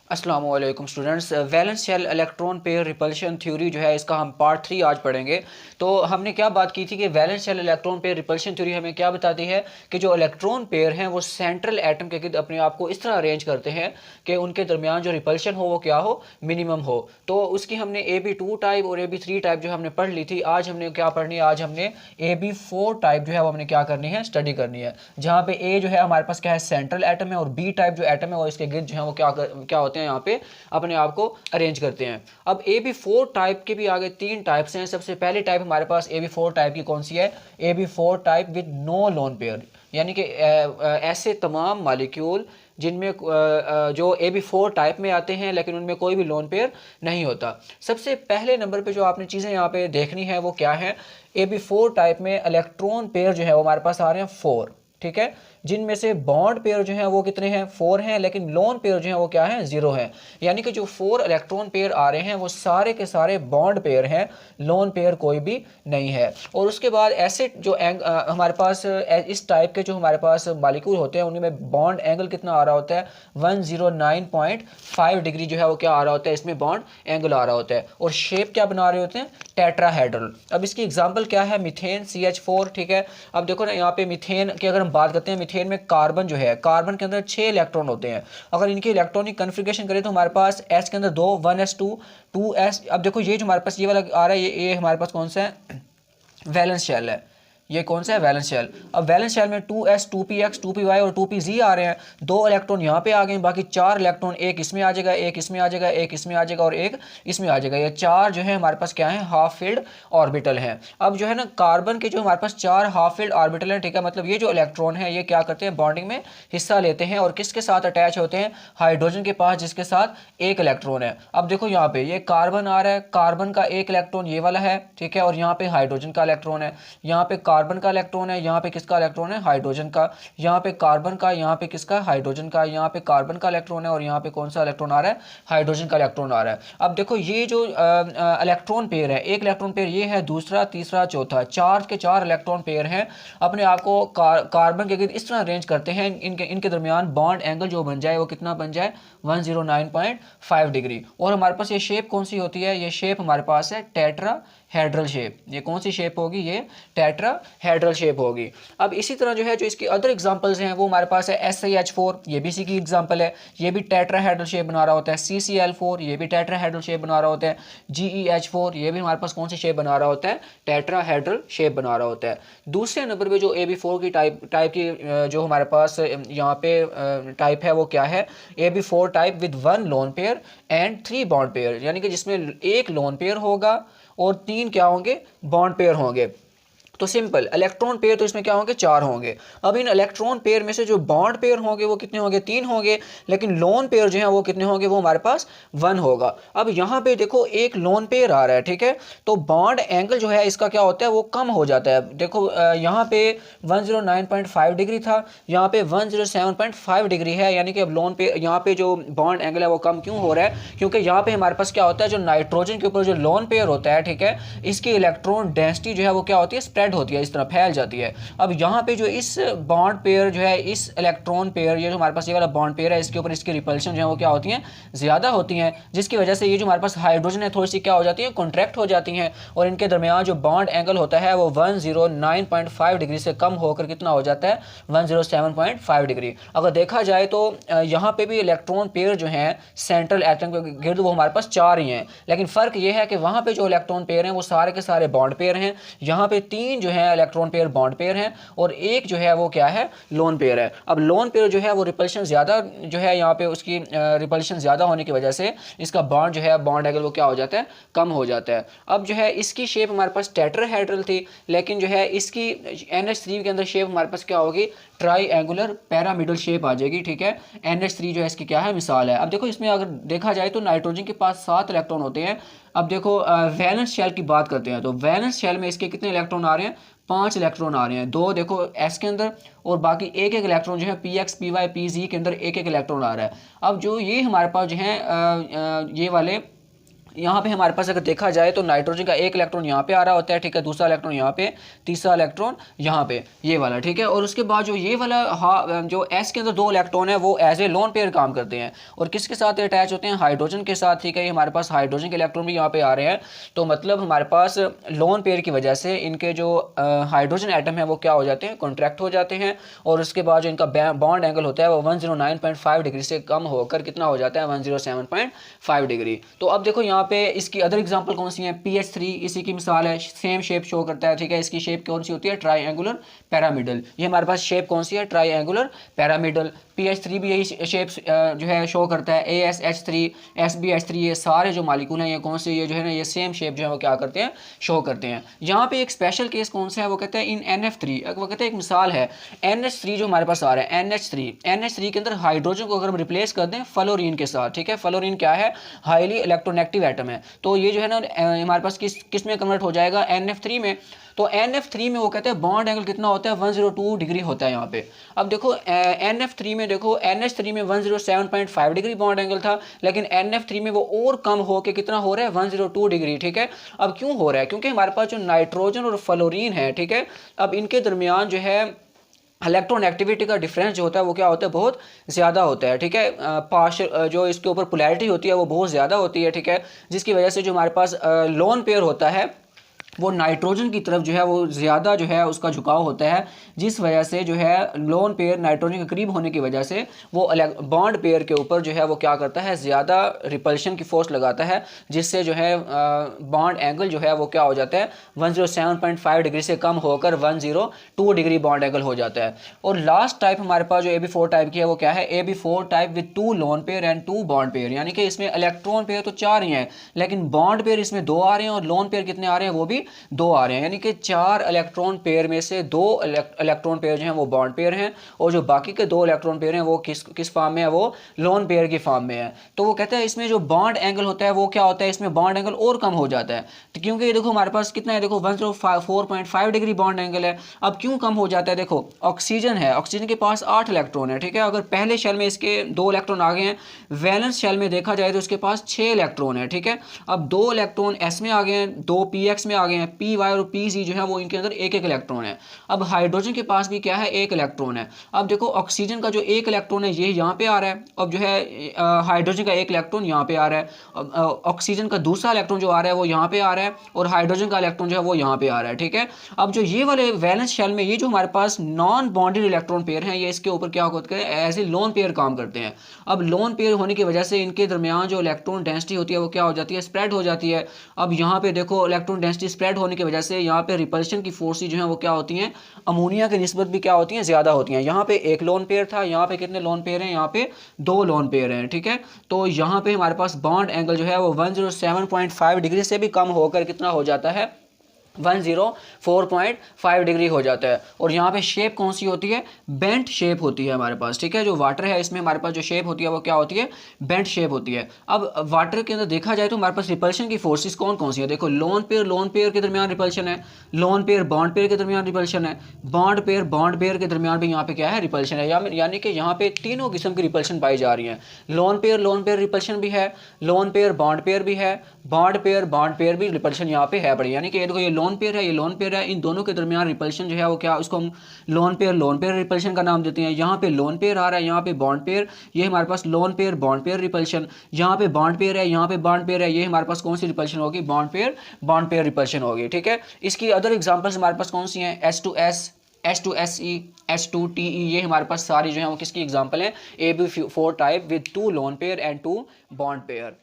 अस्सलाम वालेकुम students. Valence shell electron pair repulsion theory जो है इसका हम पार्ट 3 आज पढ़ेंगे। तो हमने क्या बात की थी कि valence shell electron pair repulsion theory हमें क्या बताती है कि जो इलेक्ट्रॉन पेयर हैं वो सेंट्रल एटम के गिर्द अपने आप को इस तरह अरेंज करते हैं कि उनके दरमियान जो रिपल्शन हो वो क्या हो, मिनिमम हो। तो उसकी हमने AB2 टाइप और AB3 टाइप जो हमने पढ़ ली थी। आज हमने क्या पढ़नी है, आज हमने AB4 टाइप जो है वो हमने क्या करनी है, स्टडी करनी है। जहाँ पे ए जो है हमारे पास क्या है, सेंट्रल एटम है, और बी टाइप जो एटम है वो इसके गिर्द जो है वो क्या होते हैं, यहाँ पे अपने आप को अरेंज करते हैं। अब AB4 टाइप के भी आगे 3 टाइप्स हैं। सबसे पहली टाइप हमारे पास AB4 टाइप की कौन सी है, AB4 type with no lone pair, यानी कि ऐसे तमाम मालिक्यूल जिनमें जो AB4 टाइप में आते हैं लेकिन उनमें कोई भी लोन पेयर नहीं होता। सबसे पहले नंबर पे जो आपने चीज़ें यहाँ पे देखनी है वो क्या है, AB4 टाइप में इलेक्ट्रॉन पेयर जो है वो हमारे पास आ रहे हैं 4, ठीक है, जिनमें से बॉन्ड पेयर जो है वो कितने हैं, 4 हैं, लेकिन लोन पेयर जो है वो क्या है, 0 है। यानी कि जो 4 इलेक्ट्रॉन पेयर आ रहे हैं वो सारे के सारे बॉन्ड पेयर हैं, लोन पेयर कोई भी नहीं है। और उसके बाद ऐसे जो हमारे पास इस टाइप के जो हमारे पास मॉलिक्यूल होते हैं उनमें बॉन्ड एंगल कितना आ रहा होता है, 109.5 डिग्री जो है वो क्या आ रहा होता है, इसमें बॉन्ड एंगल आ रहा होता है। और शेप क्या बना रहे होते हैं, टेट्राहेड्रल। अब इसकी एग्जांपल क्या है, मीथेन CH4, ठीक है। अब देखो ना यहाँ पे मीथेन की अगर हम बात करते हैं, मीथेन में कार्बन जो है, कार्बन के अंदर 6 इलेक्ट्रॉन होते हैं। अगर इनकी इलेक्ट्रॉनिक कन्फिग्रेशन करें तो हमारे पास एस के अंदर 2 1s2 2s। अब देखो ये जो हमारे पास ये वाला आ रहा है, ये हमारे पास कौन सा है, वैलेंस शेल है। ये कौन सा है, वैलेंस शेल। अब वैलेंस शेल में 2s 2px 2py और 2pz आ रहे हैं। 2 इलेक्ट्रॉन यहाँ पे आ गए, बाकी 4 इलेक्ट्रॉन, एक इसमें आ जाएगा, एक इसमें आ जाएगा, एक इसमें आ जाएगा और एक इसमें आ जाएगा। ये 4 जो है हमारे पास क्या है, हाफ फील्ड ऑर्बिटल हैं। अब जो है ना कार्बन के जो हमारे पास 4 हाफ फील्ड ऑर्बिटल हैं, ठीक है, मतलब ये जो इलेक्ट्रॉन है ये क्या करते हैं, बॉन्डिंग में हिस्सा लेते हैं और किसके साथ अटैच होते हैं, हाइड्रोजन के पास, जिसके साथ एक इलेक्ट्रॉन है। अब देखो यहाँ पे ये कार्बन आ रहा है, कार्बन का एक इलेक्ट्रॉन ये वाला है, ठीक है, और यहाँ पे हाइड्रोजन का इलेक्ट्रॉन है। यहाँ पे कार्बन का इलेक्ट्रॉन है, यहाँ पे किसका इलेक्ट्रॉन है, हाइड्रोजन का। यहाँ पे कार्बन का, यहाँ पे किसका, हाइड्रोजन का। यहाँ पे कार्बन का इलेक्ट्रॉन है और यहाँ पे कौन सा इलेक्ट्रॉन आ रहा है, हाइड्रोजन का इलेक्ट्रॉन आ रहा है। अब देखो ये जो इलेक्ट्रॉन पेयर है, एक इलेक्ट्रॉन पेयर ये है, दूसरा, तीसरा, चौथा, 4 के 4 इलेक्ट्रॉन पेयर हैं। अपने आप को कार्बन के गिर्द इस तरह अरेंज करते हैं, इनके दरमियान बॉन्ड एंगल जो बन जाए वो कितना बन जाए, 109.5 डिग्री। और हमारे पास ये शेप कौन सी होती है, ये शेप हमारे पास है टेट्रा हेड्रल शेप। ये कौन सी शेप होगी, ये टेट्रा हेड्रल शेप होगी। अब इसी तरह जो है, जो इसकी अदर एग्जांपल्स हैं वो हमारे पास है SiH4, ये भी इसी की एग्जांपल है, ये भी टेट्रा हेड्रल शेप बना रहा होता है। CCl4, ये भी टेट्रा हेड्रल शेप बना रहा होता है। GeH4, ये भी हमारे पास कौन सी शेप बना रहा होता है, टेट्रा हेड्रल शेप बना रहा होता है। दूसरे नंबर पे जो AB4 की टाइप की जो हमारे पास यहाँ पे टाइप है वो क्या है, AB4 type with 1 lone pair and 3 bond pair, यानी कि जिसमें एक लोन पेयर होगा और 3 क्या होंगे, बॉन्ड पेयर होंगे। तो सिंपल, इलेक्ट्रॉन पेयर तो इसमें क्या होंगे, 4 होंगे। अब इन इलेक्ट्रॉन पेयर में से जो बॉन्ड पेयर होंगे वो कितने होंगे, 3 होंगे, लेकिन लोन पेयर जो है वो कितने होंगे, वो हमारे पास 1 होगा। अब यहाँ पे देखो एक लोन पेयर आ रहा है, ठीक है, तो बॉन्ड एंगल जो है इसका क्या होता है, वो कम हो जाता है। देखो यहाँ पे 109.5 डिग्री था, यहाँ पे 107.5 डिग्री है, यानी कि अब लोन पे यहाँ पे जो बॉन्ड एंगल है वो कम क्यों हो रहा है, क्योंकि यहाँ पे हमारे पास क्या होता है, जो नाइट्रोजन के ऊपर जो लोन पेयर होता है, ठीक है, इसकी इलेक्ट्रॉन डेंसिटी जो है वो क्या होती है, स्प्रेड होती है, इस तरह फैल जाती है। अब यहाँ पे जो इस बॉन्ड पेयर जो है, इस इलेक्ट्रॉन पेयर, ये जो हमारे पास ये वाला बॉन्ड पेयर है, इसके ऊपर इसकी रिपल्शन जो है वो क्या होती है, ज़्यादा होती हैं, जिसकी वजह से ये जो हमारे पास हाइड्रोजन है थोड़ी सी क्या हो जाती है, कॉन्ट्रैक्ट हो जाती हैं, और इनके दरमियान जो बॉन्ड एंगल होता है वो 109.5 डिग्री से कम होकर कितना हो जाता है, 107.5 डिग्री। अगर देखा जाए तो यहाँ पे भी इलेक्ट्रॉन पेयर जो हैं सेंट्रल एटम के गिर्द वो हमारे पास 4 ही हैं, लेकिन फ़र्क ये है कि वहाँ पे जो इलेक्ट्रॉन पेयर हैं वो सारे के सारे बॉन्ड पेयर हैं। यहाँ पे 3 जो है इलेक्ट्रॉन पेयर बॉन्ड पेयर हैं और एक जो है वो क्या है, लोन पेयर है। अब लोन पेयर जो है वो रिपल्शन ज़्यादा जो है, यहाँ पे उसकी रिपल्शन ज़्यादा होने की वजह से इसका बॉन्ड जो है, बॉन्ड एंगल वो क्या हो जाता है, कम हो जाता है। अब जो है इसकी शेप हमारे पास टेट्राहेड्रल थी, लेकिन जो है इसकी NH3 के अंदर शेप हमारे पास क्या होगी, ट्राई एंगुलर पैरामिडल शेप आ जाएगी, ठीक है। NH3 जो है इसकी क्या है, मिसाल है। अब देखो इसमें अगर देखा जाए तो नाइट्रोजन के पास 7 इलेक्ट्रॉन होते हैं। अब देखो वैलेंस शेल की बात करते हैं, तो वैलेंस शेल में इसके कितने इलेक्ट्रॉन आ रहे हैं, 5 इलेक्ट्रॉन आ रहे हैं। 2 देखो S के अंदर, और बाकी एक एक इलेक्ट्रॉन जो है PX PY PZ के अंदर एक एक इलेक्ट्रॉन आ रहा है। अब जो ये हमारे पास जो है ये वाले यहाँ पे हमारे पास अगर देखा जाए तो नाइट्रोजन का एक इलेक्ट्रॉन यहाँ पे आ रहा होता है, ठीक है, दूसरा इलेक्ट्रॉन यहाँ पे, तीसरा इलेक्ट्रॉन यहाँ पे, ये वाला, ठीक है। और उसके बाद जो ये वाला जो एस के अंदर दो इलेक्ट्रॉन है वो एज ए लोन पेयर काम करते हैं और किसके साथ अटैच होते हैं, हाइड्रोजन के साथ, ठीक है। हमारे पास हाइड्रोजन के इलेक्ट्रॉन भी यहाँ पे आ रहे हैं, तो मतलब हमारे पास लोन पेयर की वजह से इनके जो हाइड्रोजन एटम है वो क्या हो जाते हैं, कॉन्ट्रैक्ट हो जाते हैं और उसके बाद जो इनका बॉन्ड एंगल होता है वो 109.5 डिग्री से कम होकर कितना हो जाता है, 107.5 डिग्री। तो अब देखो यहाँ पे इसकी अदर एग्जांपल कौन सी है, PH3 इसी की मिसाल है, सेम शेप शो करता है, ठीक है। इसकी शेप कौन सी होती है, ट्राइंगुलर पैरामिडल, ये हमारे पास शेप कौन सी है, ट्राइंगुलर पैरामिडल। PH3 भी यही शेप जो है शो करता है, ASH3 SbH3 ये सारे जो मालिक्यूल हैं ये कौन से, ये जो है ना ये सेम शेप जो है वो क्या करते हैं, शो करते हैं। यहाँ पे एक स्पेशल केस कौन सा है, वो कहते हैं इन NF3, वो कहते हैं एक मिसाल है NH3 जो हमारे पास आ रहा है, NH3 के अंदर हाइड्रोजन को अगर हम रिप्लेस कर दें फ्लोरीन के साथ, ठीक है, फ्लोरीन क्या है, हाईली इलेक्ट्रोनेगेटिव एटम है, तो ये जो है ना हमारे पास किस में कन्वर्ट हो जाएगा, NF3 में। तो NF3 में वो कहते हैं बॉन्ड एंगल कितना होता है, 102 डिग्री होता है यहाँ पे। अब देखो NF3 में, देखो NH3 में 107.5 डिग्री बॉन्ड एंगल था, लेकिन NF3 में वो और कम हो के कितना हो रहा है, 102 डिग्री, ठीक है। अब क्यों हो रहा है, क्योंकि हमारे पास जो नाइट्रोजन और फ्लोरीन है, ठीक है, अब इनके दरमियान जो है इलेक्ट्रॉन एक्टिविटी का डिफरेंस जो होता है वो क्या होता है, बहुत ज़्यादा होता है, ठीक है। पार्शियल जो इसके ऊपर पोलैरिटी होती है वो बहुत ज़्यादा होती है, ठीक है, जिसकी वजह से जो हमारे पास लोन पेयर होता है वो नाइट्रोजन की तरफ जो है वो ज़्यादा जो है उसका झुकाव होता है, जिस वजह से जो है लोन पेयर नाइट्रोजन के करीब होने की वजह से वो बॉन्ड पेयर के ऊपर जो है वो क्या करता है, ज़्यादा रिपल्शन की फोर्स लगाता है, जिससे जो है बॉन्ड एंगल जो है वो क्या हो जाता है, 107.5 डिग्री से कम होकर 102 डिग्री बॉन्ड एंगल हो जाता है। और लास्ट टाइप हमारे पास जो AB4 टाइप की है वो क्या है, AB4 type with 2 lone pair and 2 bond pair, यानी कि इसमें इलेक्ट्रॉन पेयर तो 4 ही हैं लेकिन बॉन्ड पेयर इसमें 2 आ रहे हैं और लोन पेयर कितने आ रहे हैं, वो भी 2 आ रहे हैं, यानी कि 4 इलेक्ट्रॉन पेयर में से 2 इलेक्ट्रॉन पेयर जो हैं वो बॉन्ड पेयर हैं और जो बाकी के 2 इलेक्ट्रॉन पेयर हैं वो किस फॉर्म में है, वो लोन पेयर की फॉर्म में है। तो वो कहते हैं इसमें जो बॉन्ड एंगल होता है वो क्या होता है, इसमें बॉन्ड एंगल और कम हो जाता है, तो क्योंकि ये देखो हमारे पास कितना है, देखो 104.5 डिग्री बॉन्ड एंगल है। अब क्यों कम हो जाता है, देखो ऑक्सीजन है, ऑक्सीजन के पास 8 इलेक्ट्रॉन है, ठीक है। अगर पहले शेल में इसके 2 इलेक्ट्रॉन आ गए हैं, वैलेंस शेल में देखा जाए तो इसके पास 6 इलेक्ट्रॉन है, ठीक है। अब 2 इलेक्ट्रॉन S में आ गए हैं, 2 PX में आ गए हैं, PY और PZ जो है वो इनके अंदर एक एक इलेक्ट्रॉन है। अब हाइड्रोजन के पास भी क्या है, एक इलेक्ट्रॉन है। अब देखो ऑक्सीजन का जो एक इलेक्ट्रॉन है ये यहाँ पे आ रहा है, अब जो है हाइड्रोजन का एक इलेक्ट्रॉन यहाँ पे आ रहा है, ऑक्सीजन का दूसरा इलेक्ट्रॉन जो आ रहा है वो यहाँ पे आ रहा है और हाइड्रोजन का इलेक्ट्रॉन जो है वो यहाँ पे आ रहा है, ठीक है। अब जो ये वाले वैलेंस शेल में ये जो हमारे पास नॉन बॉन्डेड इलेक्ट्रॉन पेयर हैं ये इसके ऊपर क्या होता है, एज ए लोन पेयर काम करते हैं। अब लोन पेयर होने की वजह से इनके दरमियान जो इलेक्ट्रॉन डेंसिटी होती है वो क्या हो जाती है, स्प्रेड हो जाती है। अब यहाँ पे देखो इलेक्ट्रॉन डेंसिटी स्प्रेड होने की वजह से यहाँ पे रिपल्शन की फोर्सेस जो है वो क्या होती हैं, अमोनिया की निस्बत भी क्या होती हैं, ज़्यादा होती हैं। यहाँ पे एक लोन पेयर था, यहाँ पे कितने लोन पेयर हैं, यहाँ पे 2 लोन पेयर हैं, ठीक है। तो यहाँ पे हमारे पास बॉन्ड एंगल जो है वो 107.5 डिग्री से भी कम होकर कितना हो जाता है, 104.5 डिग्री हो जाता है। और यहाँ पे शेप कौन सी होती है, बेंट शेप होती है हमारे पास, ठीक है। जो वाटर है इसमें हमारे पास जो शेप होती है वो क्या होती है, बेंट शेप होती है। अब वाटर के अंदर देखा जाए तो हमारे पास रिपल्शन की फोर्सेस कौन कौन सी है, देखो लोन पेयर के दरमियान रिपल्शन है, लोन पेयर बॉन्ड पेयर के दरमियान रिपल्शन है, बॉन्ड पेयर के दरमियान भी यहाँ पे क्या है, रिपल्शन है। यानी कि यहाँ पे तीनों किस्म की रिपल्शन पाई जा रही है। लोन पेयर रिपल्शन भी है, लोन पेयर बॉन्ड पेयर भी है, बॉन्ड पेयर भी रिपल्शन यहाँ पे है बड़ी। यानी कि देखो ये लोन पेयर है, ये लोन पेयर है, इन दोनों के दरमियान रिपल्शन जो है वो क्या, उसको हम लोन पेयर रिपल्शन का नाम देते हैं। यहाँ पे लोन पेयर आ रहा है, यहाँ पे बॉन्ड पेयर, ये हमारे पास lone pair bond pair repulsion, यहाँ पे बॉन्ड पेयर है, यहाँ पे बॉन्ड पेयर है, ये हमारे पास कौन सी रिपल्शन होगी, बॉन्ड पेयर रिपल्शन होगी, ठीक है। इसकी अदर एग्जांपल्स हमारे पास कौन सी हैं, H2S H2SE H2TE, ये हमारे पास सारी जो है वो किसकी एग्जांपल है, AB4 type with 2 lone pair and 2 bond pair.